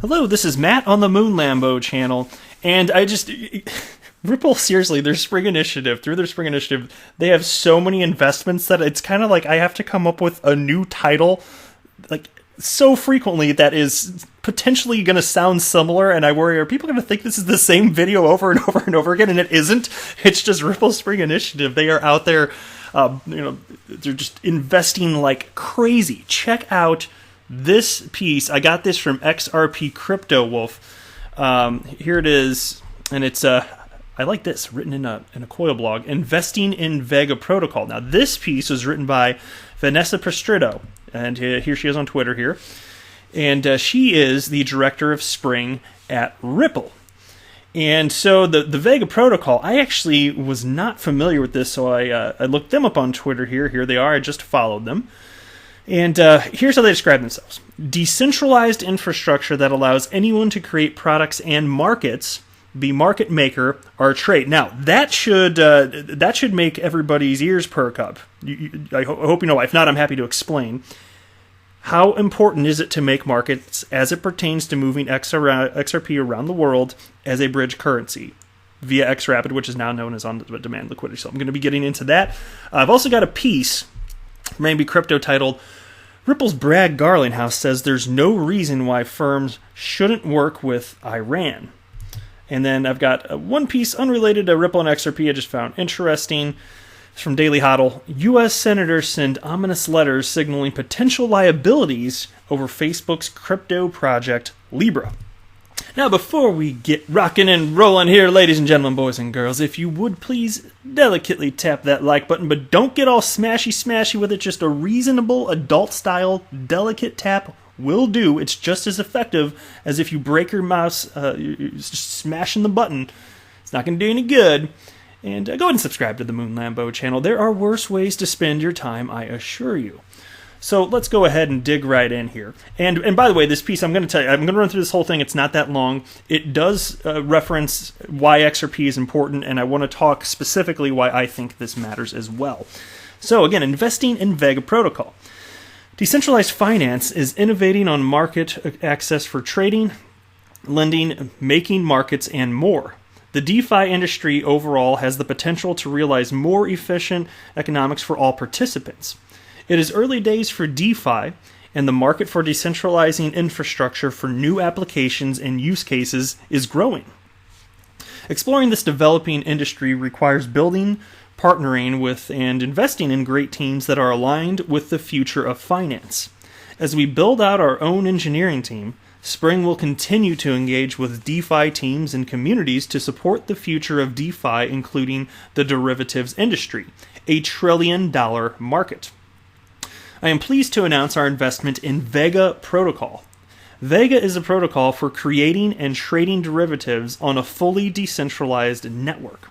Hello, this is Matt on the Moon Lambo channel, and Ripple, seriously, through their Spring Initiative, they have so many investments that it's kind of like I have to come up with a new title, like, so frequently that is potentially going to sound similar, and I worry, are people going to think this is the same video over and over and over again, and it isn't? It's just Ripple Spring Initiative. They are out there, they're just investing like crazy. Check out this piece. I got this from XRP Crypto Wolf. Here it is, and it's I like this, written in a Coil blog, Investing in Vega Protocol. Now, this piece was written by Vanessa Prestrito, and here she is on Twitter here, and she is the director of Spring at Ripple. And so the Vega Protocol, I actually was not familiar with this, so I looked them up on Twitter here. Here they are. I just followed them. And here's how they describe themselves. Decentralized infrastructure that allows anyone to create products and markets, be market maker, or trade. Now, that should make everybody's ears perk up. I hope you know why. If not, I'm happy to explain. How important is it to make markets as it pertains to moving XRP around the world as a bridge currency via XRapid, which is now known as on-demand liquidity? So I'm going to be getting into that. I've also got a piece, maybe crypto, titled Ripple's Brad Garlinghouse says there's no reason why firms shouldn't work with Iran. And then I've got one piece unrelated to Ripple and XRP I just found interesting. It's from Daily Hodl. U.S. senators send ominous letters signaling potential liabilities over Facebook's crypto project Libra. Now, before we get rocking and rolling here, ladies and gentlemen, boys and girls, if you would please delicately tap that like button, but don't get all smashy with it. Just a reasonable, adult-style, delicate tap will do. It's just as effective as if you break your mouse, you're just smashing the button. It's not going to do any good. And go ahead and subscribe to the Moon Lambo channel. There are worse ways to spend your time, I assure you. So let's go ahead and dig right in here. And by the way, this piece, I'm going to tell you, I'm going to run through this whole thing. It's not that long. It does reference why XRP is important, and I want to talk specifically why I think this matters as well. So again, investing in Vega Protocol. Decentralized finance is innovating on market access for trading, lending, making markets, and more. The DeFi industry overall has the potential to realize more efficient economics for all participants. It is early days for DeFi, and the market for decentralizing infrastructure for new applications and use cases is growing. Exploring this developing industry requires building, partnering with, and investing in great teams that are aligned with the future of finance. As we build out our own engineering team, Spring will continue to engage with DeFi teams and communities to support the future of DeFi, including the derivatives industry, a $1 trillion market. I am pleased to announce our investment in Vega Protocol. Vega is a protocol for creating and trading derivatives on a fully decentralized network.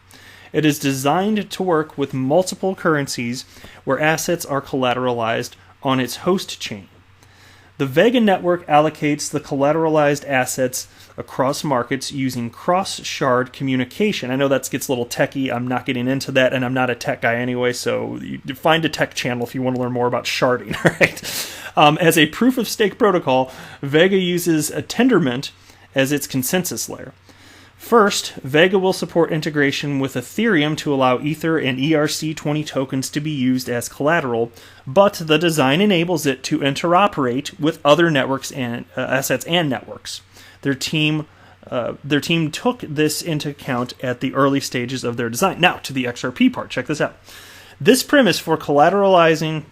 It is designed to work with multiple currencies where assets are collateralized on its host chain. The Vega network allocates the collateralized assets across markets using cross-shard communication. I know that gets a little techie. I'm not getting into that, and I'm not a tech guy anyway, so you find a tech channel if you want to learn more about sharding, right? As a proof-of-stake protocol, Vega uses a Tendermint as its consensus layer. First, Vega will support integration with Ethereum to allow Ether and ERC20 tokens to be used as collateral, but the design enables it to interoperate with other networks and assets and networks. Their team took this into account at the early stages of their design. Now, to the XRP part, check this out. This premise for collateralizing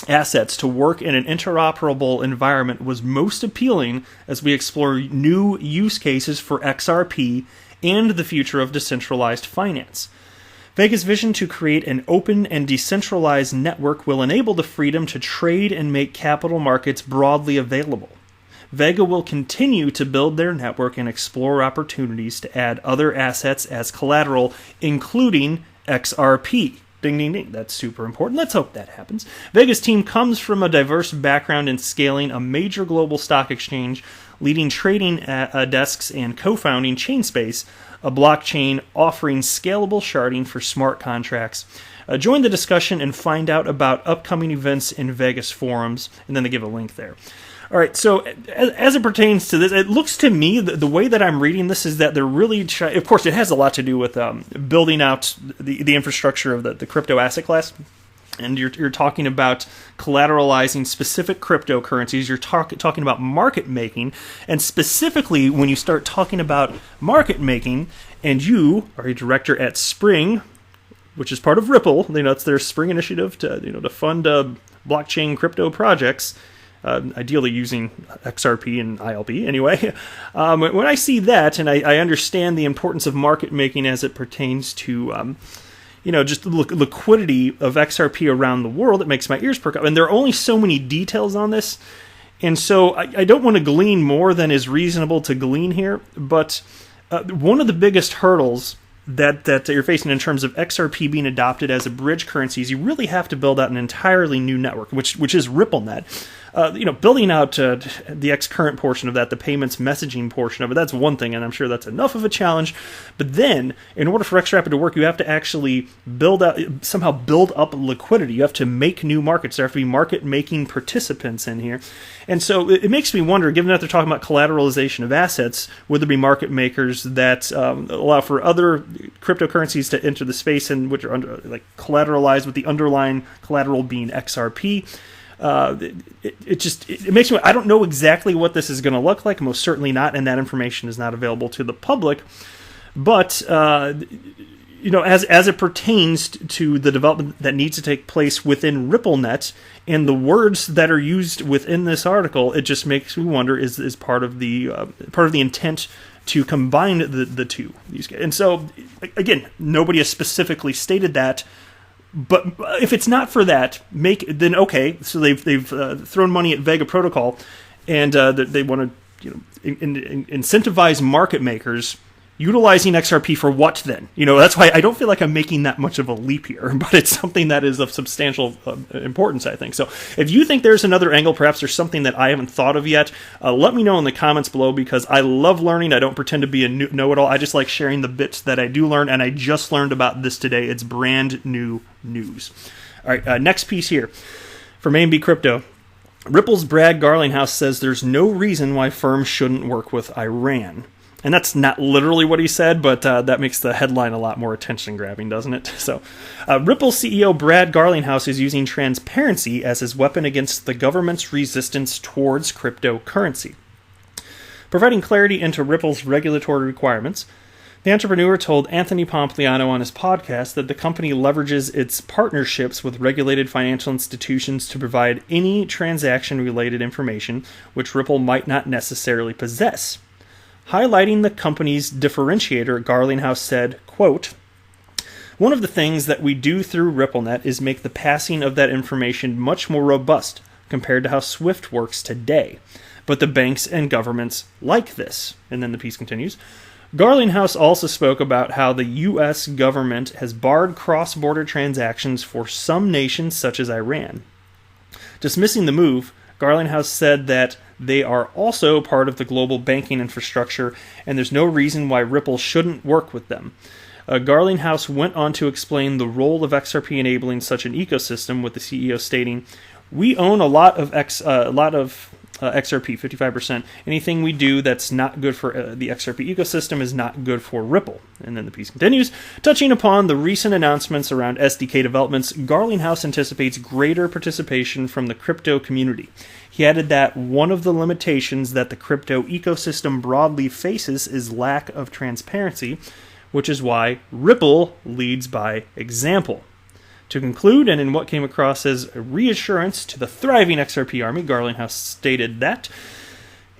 assets to work in an interoperable environment was most appealing as we explore new use cases for XRP and the future of decentralized finance. Vega's vision to create an open and decentralized network will enable the freedom to trade and make capital markets broadly available. Vega will continue to build their network and explore opportunities to add other assets as collateral, including XRP. Ding, ding, ding. That's super important. Let's hope that happens. Vega's team comes from a diverse background in scaling a major global stock exchange, leading trading desks, and co-founding Chainspace, a blockchain offering scalable sharding for smart contracts. Join the discussion and find out about upcoming events in Vegas forums, and then they give a link there. All right, so as it pertains to this, it looks to me the way that I'm reading this is that they're really of course, it has a lot to do with building out the infrastructure of the crypto asset class. And you're talking about collateralizing specific cryptocurrencies. You're talking about market making. And specifically, when you start talking about market making, and you are a director at Xpring, which is part of Ripple, it's their Xpring initiative to fund blockchain crypto projects, ideally using XRP and ILP anyway. When I see that, and I understand the importance of market making as it pertains to just the liquidity of XRP around the world, it makes my ears perk up. And there are only so many details on this, and so I don't want to glean more than is reasonable to glean here. But one of the biggest hurdles that you're facing in terms of XRP being adopted as a bridge currency is you really have to build out an entirely new network, which is RippleNet. Building out the X-current portion of that, the payments messaging portion of it, that's one thing, and I'm sure that's enough of a challenge. But then, in order for XRapid to work, you have to actually somehow build up liquidity. You have to make new markets. There have to be market-making participants in here. And so it makes me wonder, given that they're talking about collateralization of assets, would there be market makers that allow for other cryptocurrencies to enter the space, and which are collateralized with the underlying collateral being XRP? It makes me. I don't know exactly what this is going to look like. Most certainly not, and that information is not available to the public. But as it pertains to the development that needs to take place within RippleNet and the words that are used within this article, it just makes me wonder: is part of the intent to combine the two? And so, again, nobody has specifically stated that. But if it's not for that, then okay. So they've thrown money at Vega Protocol, and they want to incentivize market makers utilizing XRP for what then? That's why I don't feel like I'm making that much of a leap here, but it's something that is of substantial importance, I think. So if you think there's another angle, perhaps there's something that I haven't thought of yet, let me know in the comments below, because I love learning. I don't pretend to be a know-it-all. I just like sharing the bits that I do learn, and I just learned about this today. It's brand new news. All right, next piece here from A&B Crypto. Ripple's Brad Garlinghouse says there's no reason why firms shouldn't work with Iran. And that's not literally what he said, but that makes the headline a lot more attention-grabbing, doesn't it? So, Ripple CEO Brad Garlinghouse is using transparency as his weapon against the government's resistance towards cryptocurrency. Providing clarity into Ripple's regulatory requirements, the entrepreneur told Anthony Pompliano on his podcast that the company leverages its partnerships with regulated financial institutions to provide any transaction-related information which Ripple might not necessarily possess. Highlighting the company's differentiator, Garlinghouse said, quote, "One of the things that we do through RippleNet is make the passing of that information much more robust compared to how SWIFT works today. But the banks and governments like this." And then the piece continues. Garlinghouse also spoke about how the U.S. government has barred cross-border transactions for some nations such as Iran. Dismissing the move, Garlinghouse said that they are also part of the global banking infrastructure, and there's no reason why Ripple shouldn't work with them. Garlinghouse went on to explain the role of XRP enabling such an ecosystem, with the CEO stating, "We own a lot of XRP, 55%. Anything we do that's not good for the XRP ecosystem is not good for Ripple." And then the piece continues. Touching upon the recent announcements around SDK developments, Garlinghouse anticipates greater participation from the crypto community. He added that one of the limitations that the crypto ecosystem broadly faces is lack of transparency, which is why Ripple leads by example. To conclude, and in what came across as a reassurance to the thriving XRP army, Garlinghouse stated that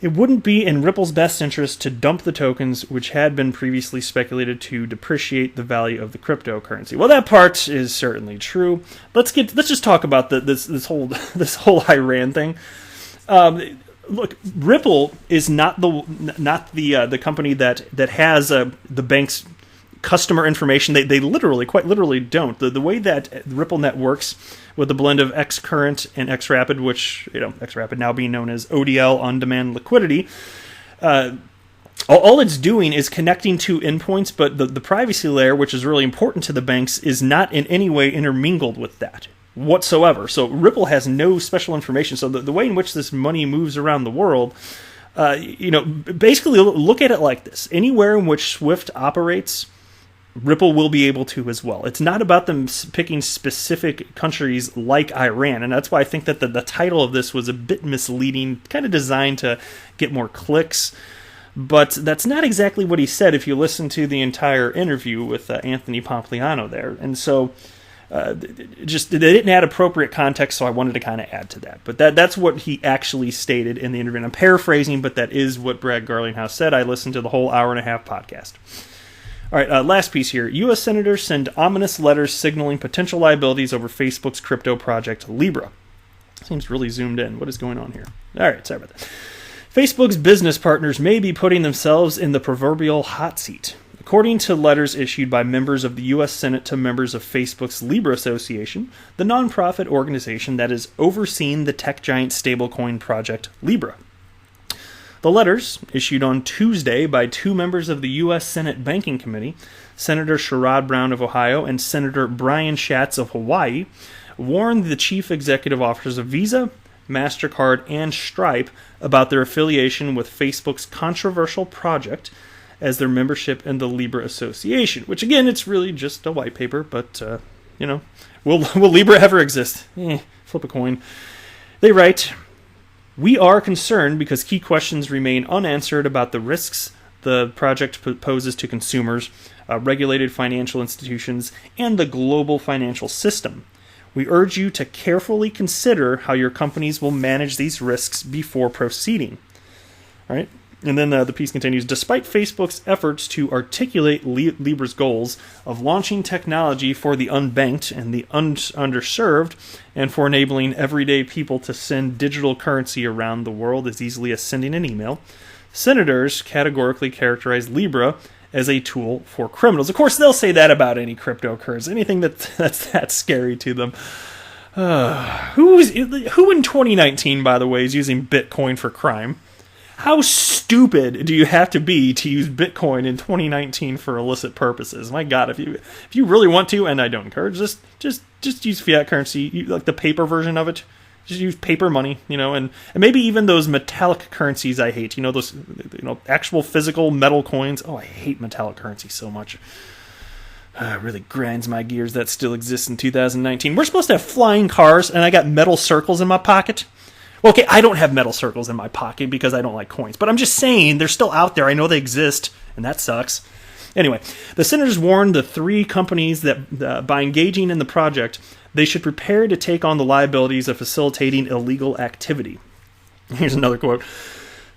it wouldn't be in Ripple's best interest to dump the tokens which had been previously speculated to depreciate the value of the cryptocurrency. Well, that part is certainly true. Let's just talk about this whole Iran thing. Look, Ripple is not the company that has the bank's customer information. They quite literally don't. The way that RippleNet works with the blend of Xcurrent and Xrapid, which, Xrapid now being known as ODL, on-demand liquidity, all it's doing is connecting to endpoints, but the privacy layer, which is really important to the banks, is not in any way intermingled with that. whatsoever. So Ripple has no special information. So the way in which this money moves around the world, basically look at it like this. Anywhere in which Swift operates, Ripple will be able to as well. It's not about them picking specific countries like Iran, and that's why I think that the title of this was a bit misleading, kind of designed to get more clicks. But that's not exactly what he said if you listen to the entire interview with Anthony Pompliano there. And so they didn't add appropriate context, so I wanted to kind of add to that. But that's what he actually stated in the interview. And I'm paraphrasing, but that is what Brad Garlinghouse said. I listened to the whole hour-and-a-half podcast. All right, last piece here. U.S. senators send ominous letters signaling potential liabilities over Facebook's crypto project, Libra. Seems really zoomed in. What is going on here? All right, sorry about that. Facebook's business partners may be putting themselves in the proverbial hot seat. According to letters issued by members of the U.S. Senate to members of Facebook's Libra Association, the nonprofit organization that is overseeing the tech giant stablecoin project Libra. The letters, issued on Tuesday by two members of the U.S. Senate Banking Committee, Senator Sherrod Brown of Ohio and Senator Brian Schatz of Hawaii, warned the chief executive officers of Visa, MasterCard, and Stripe about their affiliation with Facebook's controversial project as their membership in the Libra Association, which again, it's really just a white paper, but, will Libra ever exist? Flip a coin. They write, "We are concerned because key questions remain unanswered about the risks the project poses to consumers, regulated financial institutions, and the global financial system. We urge you to carefully consider how your companies will manage these risks before proceeding." All right. And then the piece continues, "Despite Facebook's efforts to articulate Libra's goals of launching technology for the unbanked and the underserved, and for enabling everyday people to send digital currency around the world as easily as sending an email, senators categorically characterize Libra as a tool for criminals." Of course, they'll say that about any cryptocurrency, anything that's that scary to them. Who in 2019, by the way, is using Bitcoin for crime? How stupid do you have to be to use Bitcoin in 2019 for illicit purposes? My God, if you really want to, and I don't encourage this, just use fiat currency, like the paper version of it. Just use paper money, and maybe even those metallic currencies I hate. Those actual physical metal coins. Oh, I hate metallic currency so much. It really grinds my gears that still exists in 2019. We're supposed to have flying cars, and I got metal circles in my pocket. Well, okay, I don't have metal circles in my pocket because I don't like coins. But I'm just saying, they're still out there. I know they exist, and that sucks. Anyway, the senators warned the three companies that by engaging in the project, they should prepare to take on the liabilities of facilitating illegal activity. Here's another quote.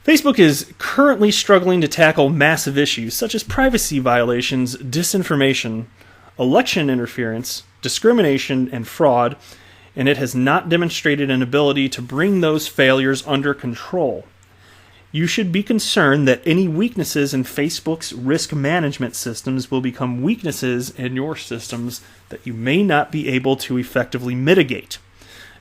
"Facebook is currently struggling to tackle massive issues such as privacy violations, disinformation, election interference, discrimination, and fraud, and it has not demonstrated an ability to bring those failures under control. You should be concerned that any weaknesses in Facebook's risk management systems will become weaknesses in your systems that you may not be able to effectively mitigate.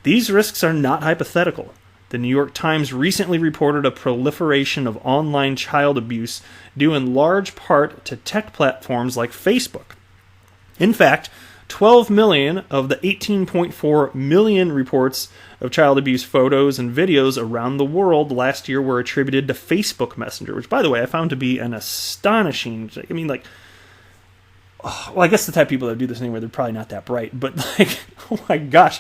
These risks are not hypothetical. The New York Times recently reported a proliferation of online child abuse due in large part to tech platforms like Facebook. In fact, 12 million of the 18.4 million reports of child abuse photos and videos around the world last year were attributed to Facebook Messenger, which, by the way, I found to be an astonishing... I guess the type of people that do this anyway, they're probably not that bright, but, oh my gosh,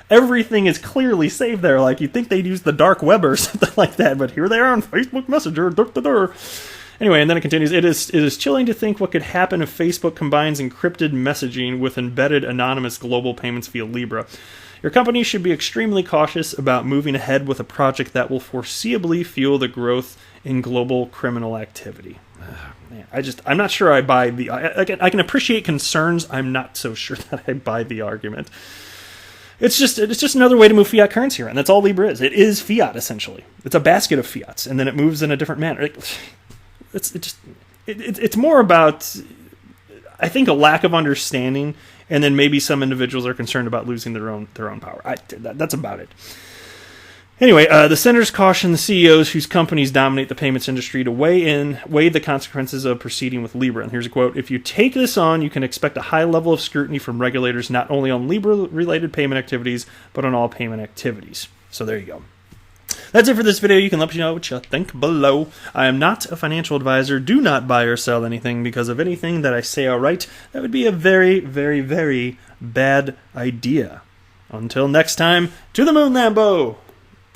everything is clearly saved there. You'd think they'd use the dark web or something like that, but here they are on Facebook Messenger. Anyway, and then it continues, it is chilling to think what could happen if Facebook combines encrypted messaging with embedded anonymous global payments via Libra. Your company should be extremely cautious about moving ahead with a project that will foreseeably fuel the growth in global criminal activity." Man, I'm not sure I buy the... I can appreciate concerns. I'm not so sure that I buy the argument. It's just another way to move fiat currency around. That's all Libra is. It is fiat, essentially. It's a basket of fiats, and then it moves in a different manner. It's more about, I think, a lack of understanding, and then maybe some individuals are concerned about losing their own power. That's about it. Anyway, the senators caution the CEOs whose companies dominate the payments industry to weigh the consequences of proceeding with Libra. And here's a quote: "If you take this on, you can expect a high level of scrutiny from regulators, not only on Libra-related payment activities, but on all payment activities." So there you go. That's it for this video. You can let me know what you think below. I am not a financial advisor. Do not buy or sell anything, because of anything that I say outright, that would be a very, very, very bad idea. Until next time, to the moon, Lambo!